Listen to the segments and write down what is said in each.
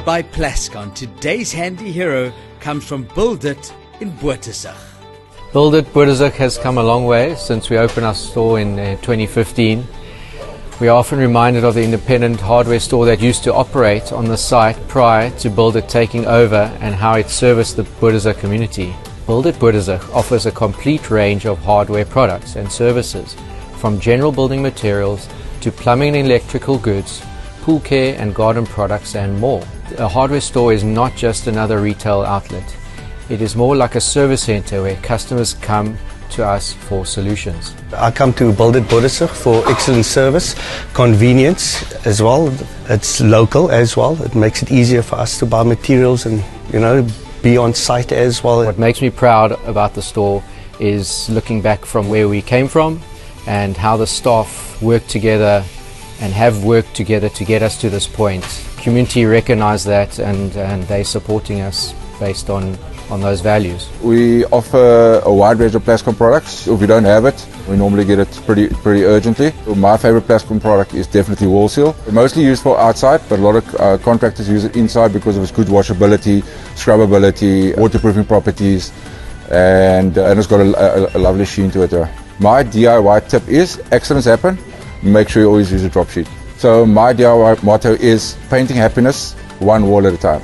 by Plascon, today's handy hero comes from Build It in Bothasig. Build It Bothasig has come a long way since we opened our store in 2015. We are often reminded of the independent hardware store that used to operate on the site prior to Build It taking over and how it serviced the Bothasig community. Build It Bothasig offers a complete range of hardware products and services, from general building materials to plumbing and electrical goods, pool care and garden products and more. A hardware store is not just another retail outlet. It is more like a service center where customers come to us for solutions. I come to Build It Bothasig for excellent service, convenience as well. It's local as well. It makes it easier for us to buy materials and, be on site as well. What makes me proud about the store is looking back from where we came from and how the staff work together and have worked together to get us to this point. Community recognize that and they're supporting us based on those values. We offer a wide range of Plascon products. If we don't have it, we normally get it pretty urgently. My favorite Plascon product is definitely wall seal. Mostly used for outside, but a lot of contractors use it inside because of its good washability, scrubbability, waterproofing properties, and it's got a lovely sheen to it. My DIY tip is, accidents happen, make sure you always use a drop sheet. So my DIY motto is painting happiness one wall at a time.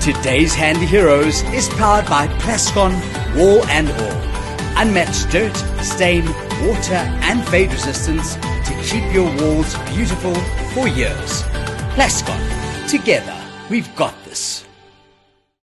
Today's Handy Heroes is powered by Plascon Wall and All. Unmatched dirt, stain, water and fade resistance to keep your walls beautiful for years. Plascon, together we've got this.